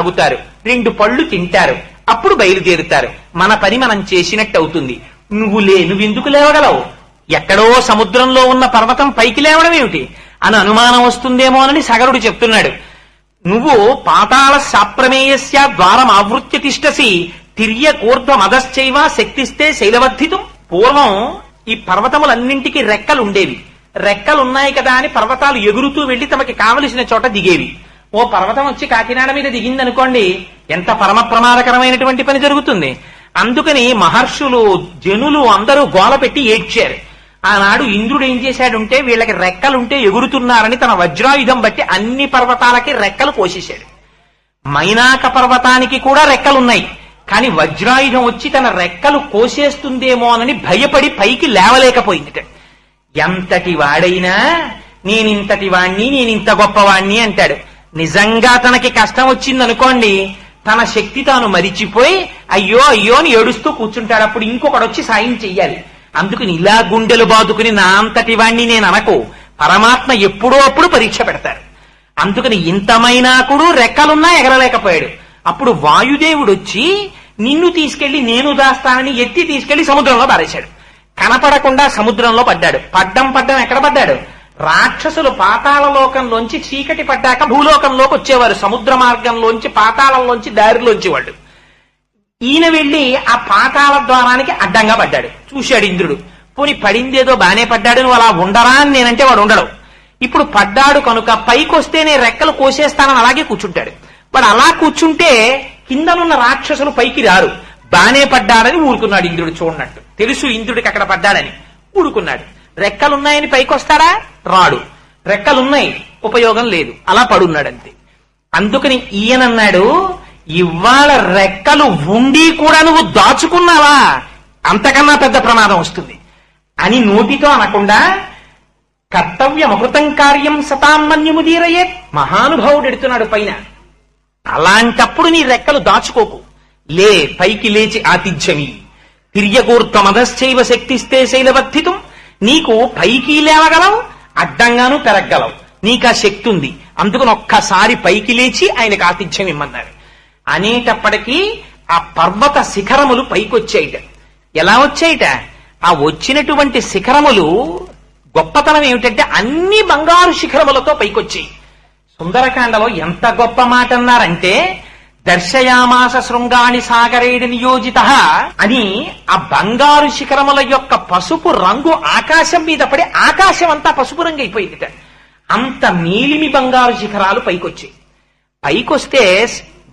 తాగుతారు, 2 పళ్ళు తింటారు, అప్పుడు బయలుదేరుతారు. మన పని మనం చేసినట్టు అవుతుంది. నువ్వెందుకు లేవగలవు? ఎక్కడో సముద్రంలో ఉన్న పర్వతం పైకి లేవడం ఏమిటి అని అనుమానం వస్తుందేమోనని సగరుడు చెప్తున్నాడు. నువ్వు పాతాళ శాప్రమేయస్య ద్వారం ఆవృత్య తిష్టసి తిర్యకూర్ధ్వ మదశ్చైవ శక్తిస్తే శైలవర్ధితం. పూర్వం ఈ పర్వతములన్నింటికి రెక్కలుండేవి. రెక్కలున్నాయి కదా అని పర్వతాలు ఎగురుతూ వెళ్లి తమకి కావలసిన చోట దిగేవి. ఓ పర్వతం వచ్చి కాకినాడ మీద దిగిందనుకోండి, ఎంత పరమ ప్రమాదకరమైనటువంటి పని జరుగుతుంది. అందుకని మహర్షులు, జనులు అందరూ గోల పెట్టి ఏడ్చారు. ఆనాడు ఇంద్రుడు ఏం చేశాడుంటే, వీళ్ళకి రెక్కలుంటే ఎగురుతున్నారని తన వజ్రాయుధం బట్టి అన్ని పర్వతాలకి రెక్కలు కోసేశాడు. మైనాక పర్వతానికి కూడా రెక్కలున్నాయి, కానీ వజ్రాయుధం వచ్చి తన రెక్కలు కోసేస్తుందేమోనని భయపడి పైకి లేవలేకపోయింది. ఎంతటి వాడైనా నేనింతటి వాణ్ణి, నేనింత గొప్పవాణ్ణి అంటాడు. నిజంగా తనకి కష్టం వచ్చిందనుకోండి, తన శక్తి తాను మరిచిపోయి అయ్యో అయ్యో అని ఏడుస్తూ కూర్చుంటాడు. అప్పుడు ఇంకొకడు వచ్చి సాయం చెయ్యాలి. అందుకని ఇలా గుండెలు బాదుకుని నా అంతటి వాణ్ణి నేను అనకు. పరమాత్మ ఎప్పుడో అప్పుడు పరీక్ష పెడతారు. అందుకని ఇంతమైనాకుడు రెక్కలున్నా ఎగరలేకపోయాడు. అప్పుడు వాయుదేవుడు వచ్చి నిన్ను తీసుకెళ్లి నేను దాస్తానని ఎత్తి తీసుకెళ్లి సముద్రంలో పారేశాడు. కనపడకుండా సముద్రంలో పడ్డాడు. పడ్డం ఎక్కడ పడ్డాడు? రాక్షసులు పాతాళ లోకంలోంచి చీకటి పడ్డాక భూలోకంలోకి వచ్చేవారు. సముద్ర మార్గంలోంచి పాతాళంలోంచి దారిలోంచి వాళ్ళు. ఈయన వెళ్లి ఆ పాతాళ ద్వారానికి అడ్డంగా పడ్డాడు. చూశాడు ఇంద్రుడు. పోని పడిందేదో బానే పడ్డాడు, నువ్వు అలా ఉండరా అని నేనంటే వాడు ఉండడు. ఇప్పుడు పడ్డాడు కనుక పైకొస్తే నేను రెక్కలు కోసేస్తానని అలాగే కూర్చుంటాడు. వాడు అలా కూర్చుంటే కిందనున్న రాక్షసులు పైకి రారు. బానే పడ్డాడని ఊరుకున్నాడు ఇంద్రుడు. చూడనట్టు తెలుసు ఇంద్రుడికి అక్కడ పడ్డాడని ఊరుకున్నాడు. రెక్కలున్నాయని పైకొస్తాడా? రాడు. రెక్కలున్నాయి, ఉపయోగం లేదు, అలా పడున్నాడంతే. అందుకని ఈయనన్నాడు, ఇవాళ రెక్కలు ఉండి కూడా నువ్వు దాచుకున్నావా, అంతకన్నా పెద్ద ప్రమాదం వస్తుంది అని నోటితో అనకుండా కర్తవ్యమకృతం కార్యం సతామన్యముదీరయే మహానుభావుడు ఎడుతున్నాడు పైన. అలాంటప్పుడు నీ రెక్కలు దాచుకోకు, లే పైకి లేచి ఆతిథ్యమి. తిర్యకూర్ధ్వమదశ్చైవ శక్తిస్తే శైలవర్ధితం. నీకు పైకి లేవగలవు, అడ్డంగాను పెరగలవు, నీకు ఆ శక్తి ఉంది. అందుకని ఒక్కసారి పైకి లేచి ఆయనకు ఆతిథ్యం ఇమ్మన్నారు. అనేటప్పటికీ ఆ పర్వత శిఖరములు పైకొచ్చాయిట. ఎలా వచ్చాయిట? ఆ వచ్చినటువంటి శిఖరములు గొప్పతనం ఏమిటంటే అన్ని బంగారు శిఖరములతో పైకొచ్చాయి. సుందరకాండలో ఎంత గొప్ప మాట అన్నారంటే, దర్శయామాస శృంగాణి సాగరేడి నియోజిత అని ఆ బంగారు శిఖరముల యొక్క పసుపు రంగు ఆకాశం మీద పడి ఆకాశం అంతా పసుపు రంగు అయిపోయింది. అంత నీలిమి బంగారు శిఖరాలు పైకొచ్చాయి. పైకొస్తే